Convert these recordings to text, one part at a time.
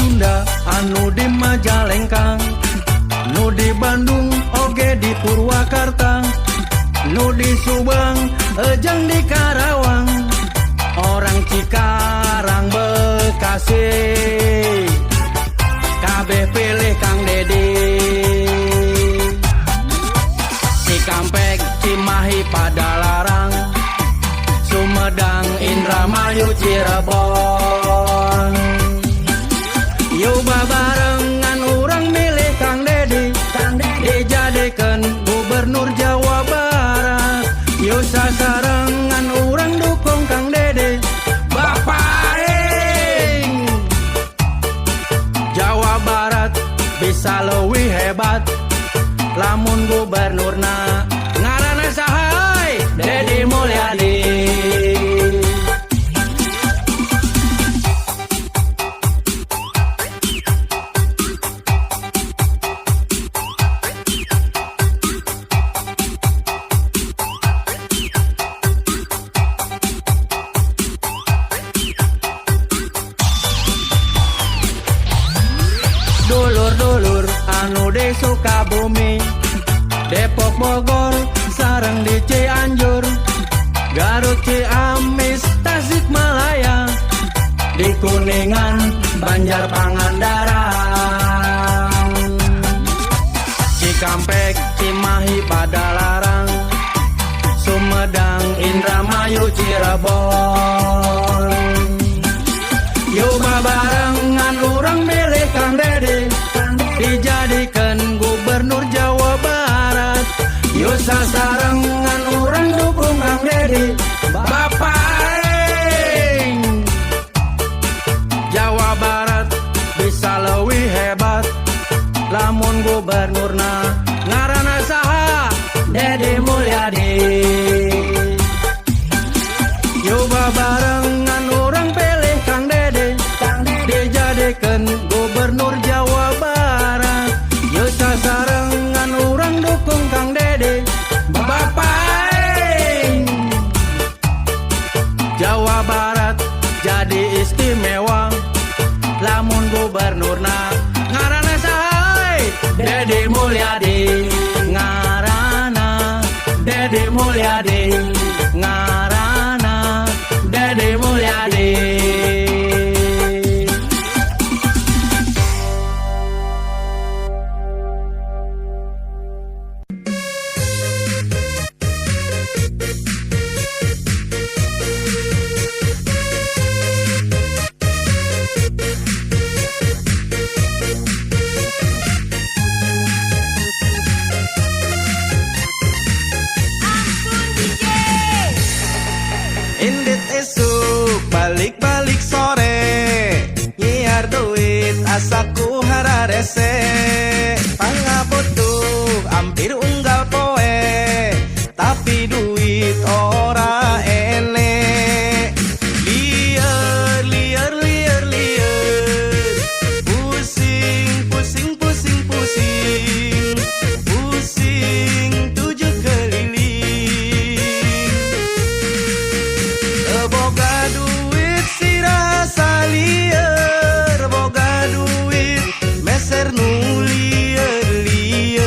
Sunda anu di Majalengka, nu di Bandung oge di Purwakarta, nu di Subang jeung di Karawang, orang Cikarang Bekasi, kabeh pilih Kang Dedi. Cikampek, Cimahi, Padalarang, Sumedang, Indramayu, Cirebon. Yuk babarengan urang milih Kang Dedi, dijadikeun gubernur Jawa Barat. Yuk sasarengan urang dukung Kang Dedi, Bapak Aing. Jawa Barat bisa leuwih hebat lamun gubernurna ngaranna saha? Dedi Mulyadi. Dulur-dulur anu di Sukabumi, Depok, Bogor, sareng di Cianjur, Garut, Ciamis, Tasikmalaya, di Kuningan, Banjar, Pangandaran, Cikampek, Cimahi, Padalarang, Sumedang, Indramayu, Cirebon. Yuk babarengan urang milih Kang Dedi, dijadikeun gubernur Jawa Barat. Yuk sasarengan urang dukung Kang Dedi, Bapak Aing. Jawa Barat bisa leuwih hebat lamun gubernurna ngaranna saha? Dedi Mulyadi. Yuk babarengan urang pilih Kang Dedi, dijadikeun gubernur Jawa Barat. Yuk sasarengan urang dukung Kang Dedi, Bapak Aing. Jawa Barat jadi istimewa lamun gubernurna ngaranna saha? Dedi Mulyadi. Ngaranna Dedi Mulyadi, ngaranna Dedi Mulyadi. Indit esuk balik-balik sore, nyiar duit asaku hararese, pangabutuh hampir unggal poe, tapi duit ora ene. Liar, liar, liar, liar, pusing, pusing, pusing, pusing, pusing 7 keliling. Boga duit si rasa liar, boga duit meser nu liar-liar.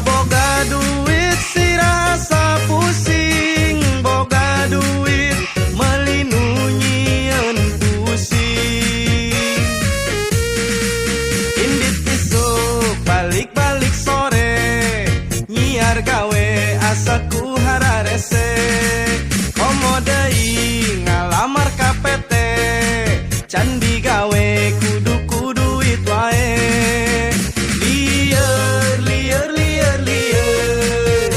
Boga duit si rasa pusing, boga duit melinunyian pusing. Indit isuk balik-balik sore, nyiar gawe asaku hararese, komo deui ngalamar ka PT, can digawe kudu duit wae. Liar, liar, liar, liar,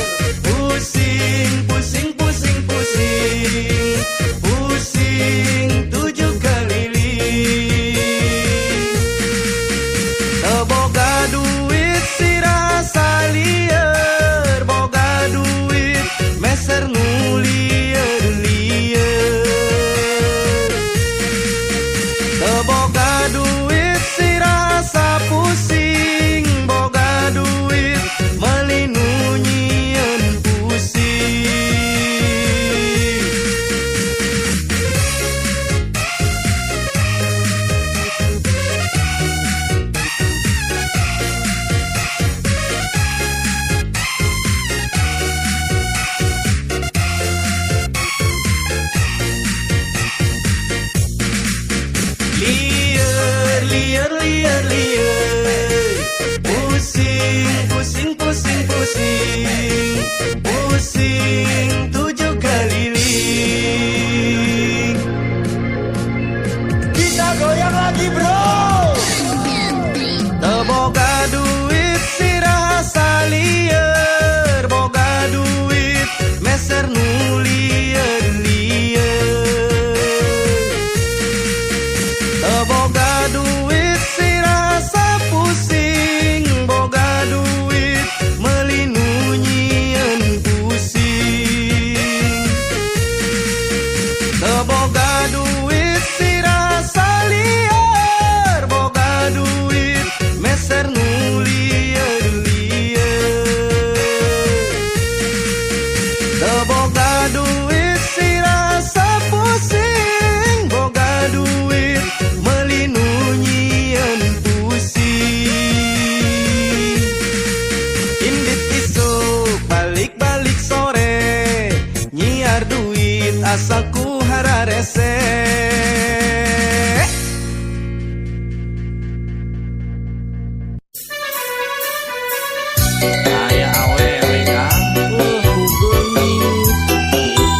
pusing, pusing, pusing, pusing, pusing 7 keliling. Boga duit si rasa liar, boga duit meser nu liar-liar. Boga duit pusing 7 keliling. Kita goyang lagi bro. Teboga duit sirah salieur, boga duit meser nu lieur-lieur. Teboga duit sirah sapusing, boga duit meuli nu nyieun pusing. Teboga duit sirah salieur, boga duit meser nu lieur-lieur. Teboga duit sirah sapusing, boga duit meuli nu nyieun pusing. Indit isuk balik-balik sore, nyiar duit asaku hararese. Aya awewe Kang, kugelis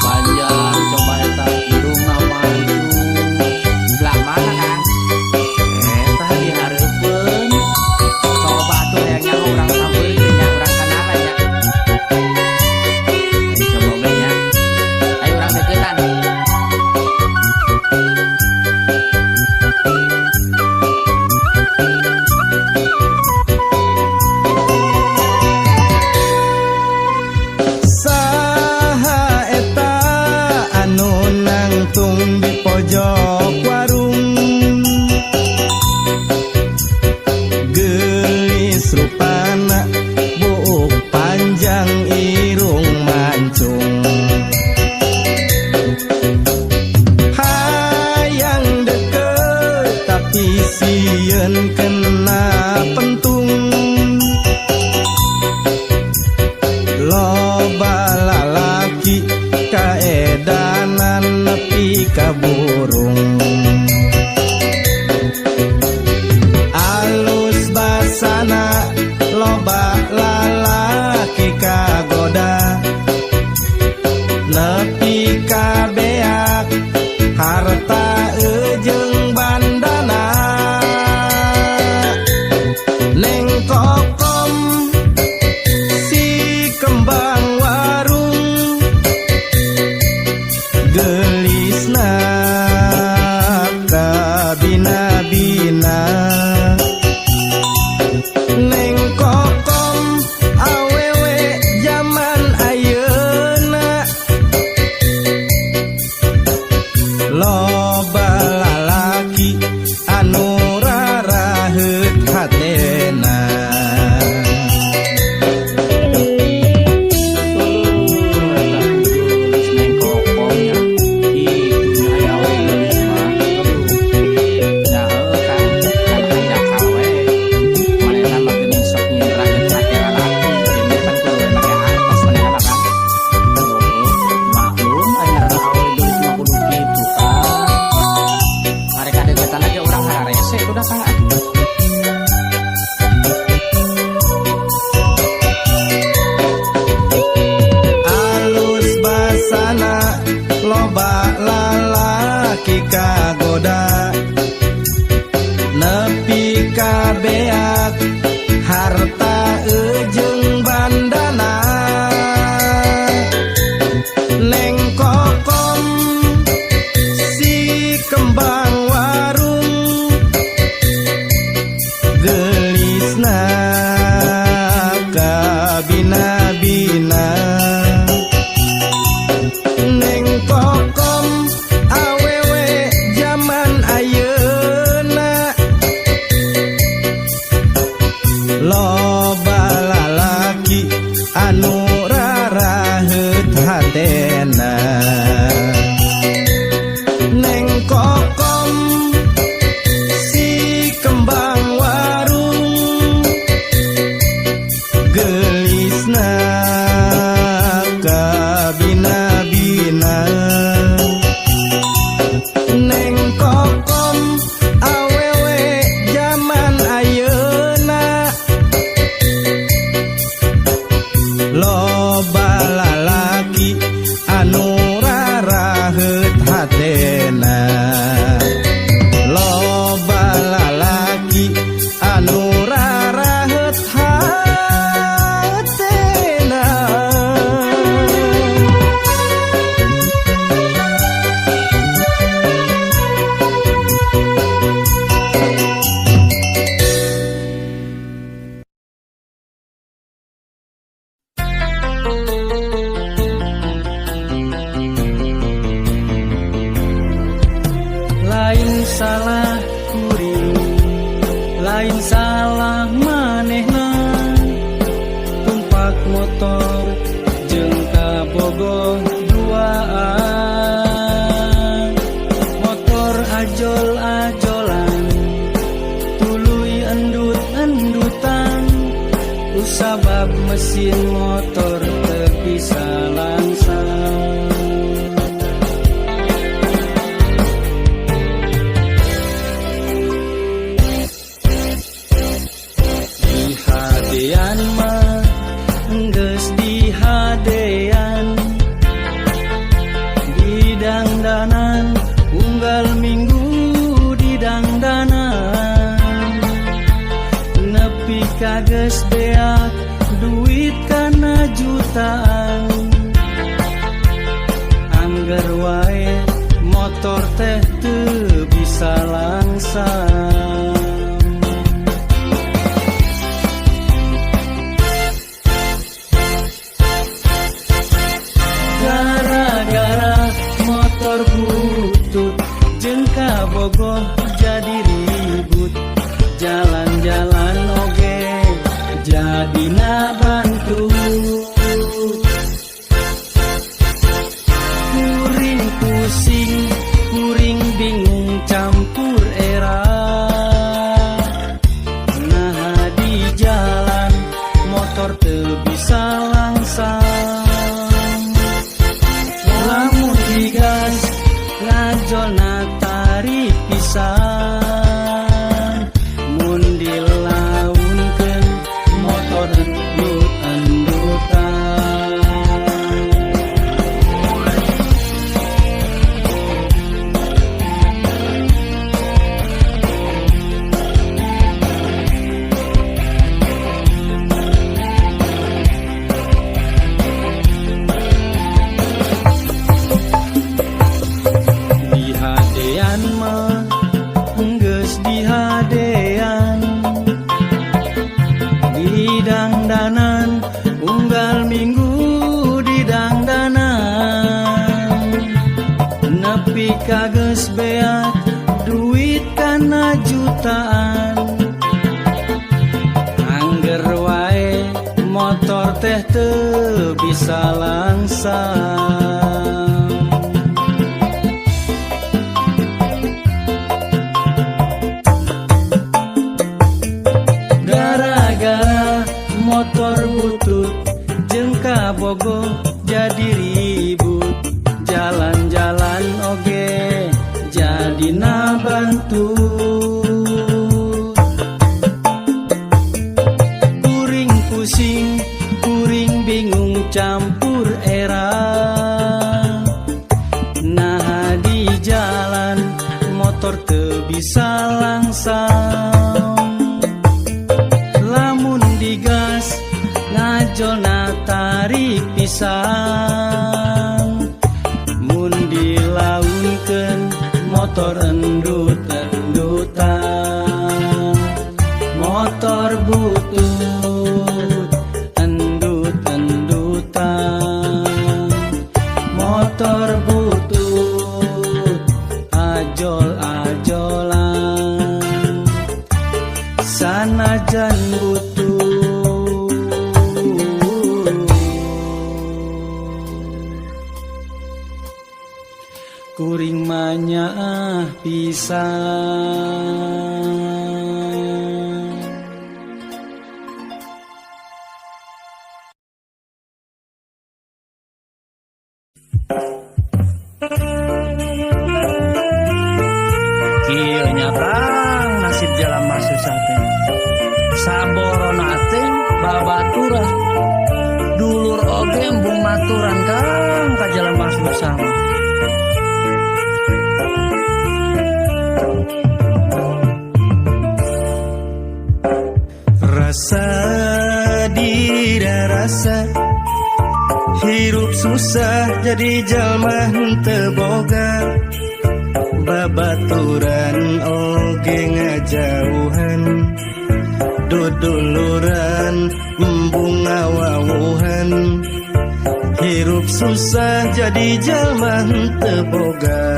panjang coba eta hidungna maju. Belah mana Kang? Eta dihareupeun. Coba atuh hayangnya urang sampeuri teh nya urang kenal nya. Coba we nya. Ayo urang deketan. Saha eta anu nangtung di pojok warung, gelis rupana buuk panjang irung mancung. Hayang deket tapi sieun kena pentung. Loba lalaki kaedanan nepi ka burung. Alus basana loba lalaki kagoda, nepi ka beak harta jeung bandana. Neng kokom si kembang warung, gelisna kabina-bina. Neng kokom awewe zaman ayeuna, loba lalaki anu raraheut hatena. Alus basana loba lalaki kagoda, nepi ka beak harta jeung bandana. Neng kokom si kembang warung, gelisna kabina-bina. Neng kokom awewe zaman ayeuna, loba lalaki anu raraheut hatena. Neng kokom si kembang warung, gelisna kabina-bina. Neng kokom awewe zaman ayeuna, lo numpak motor jeung kabogoh duaan. Motor ajol-ajolan tuluy endut-endutan, usabab mesin motor teu bisa langsang. Dihadean mah geus dihadean, didangdanan unggal minggu didangdanan, nepi ka geus beak duit kana jutaan. Angger wae motor teh teu bisa langsang. Gara-gara motor butut jeung kabogoh jadi ribut, jalan-jalan oge jadina bantut. Kuring pusing, kuring bingung campur era. Nah di jalan motor teu bisa langsang. Lamun digas ngajolna tarik pisan, mun dilaunkeun motor endut-endutan. Dihadean mah geus dihadean, didangdanan unggal minggu didangdanan, nepi ka geus beak duit kana jutaan. Angger wae motor teh teu bisa langsang. Gara-gara motor butut jeung kabogoh jadi ribut, jalan-jalan oge jadina bantut. Kuring pusing, kuring bingung campur era. Nah di jalan motor teu bisa langsang. Lamun digas ngajolna tarik pisan, mun dilaunkeun motor endut-endutan. Motor butut endut-endutan, motor butut ajol-ajolan, sanajan butuh. Kuring manyaah pisan. Kieu nyatang nasib jalma susah teh. Saborona teh babaturan. Dulur oge embung maturan kang ka jalma susah. Rasa dirasa hirup susah jadi jalma henteu boga, babaturan oge ngajauhan, duduluran embung ngawawuhan. Hirup susah jadi jalma henteu boga.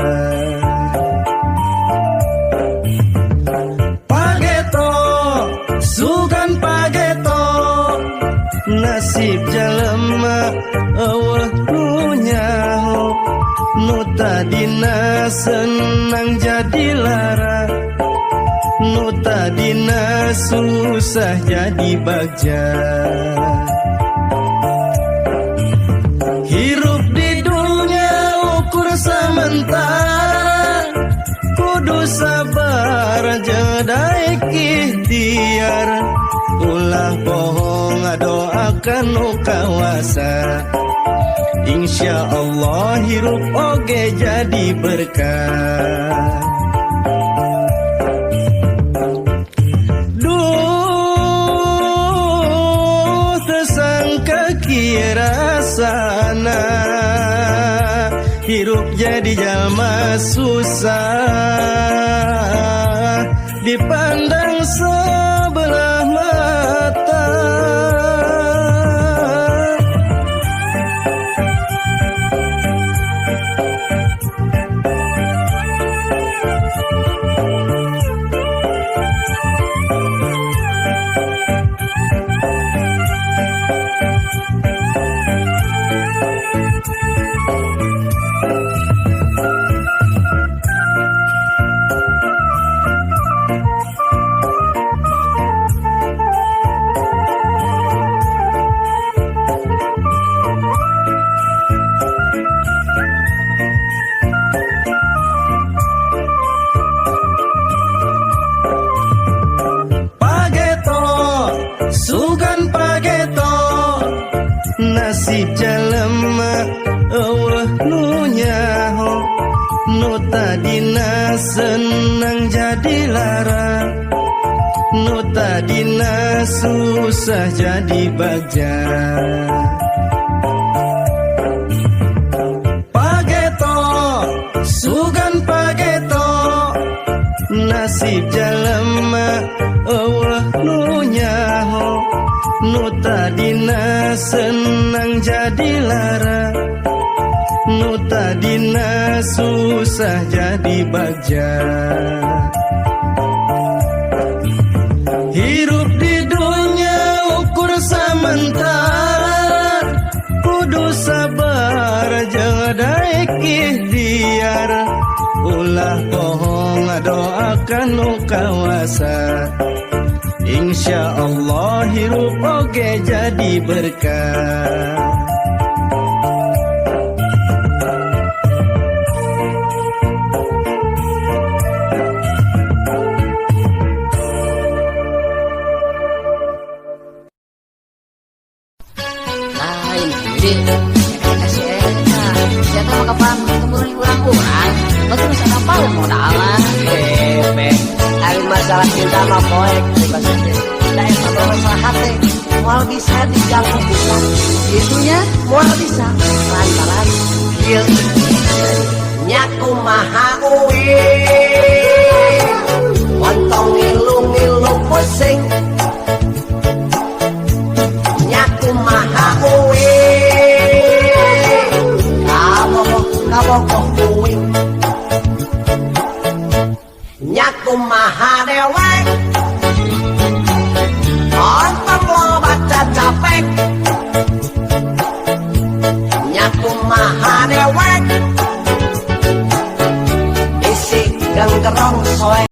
nasib jalema eueuh nu nyaho nu tadina senang jadi lara nu tadina susah jadi bagja hirup di dunia ukur sementara kudu sabar jedai ikhtiar ulah bohong doakan nu kawasa insya Allah hirup oge jadi berkah duh tersangka kira sana hirup jadi jalma susah dipandang sebelah mata sugan pageto nasib jalema eueuh nu nyaho nu tadina senang jadi lara nu tadina susah jadi bagja pageto sugan pageto nasib jalema eueuh nu nyaho nu tadina senang jadi lara nu tadina susah jadi bagja hirup di dunia ukur sementara kudu sabar jedai ikhtiar ulah bohong doakan nu kawasa insya Allah hirup oge jadi berkah lain jadi kasih enak siapa mau kapan keburu kurang betul sana apa yang modalan hari masalah cinta mah poek tidak ada masalah mau bisa dijangkau bisa itunya mau bisa lantaran kieu nyaku maha uwi wontong ngilu-ngilu pusing nyaku maha uwi kabokok uwi nyaku maha dewek ontong lo baca capek nyaku maha dewek isi ganggerong soe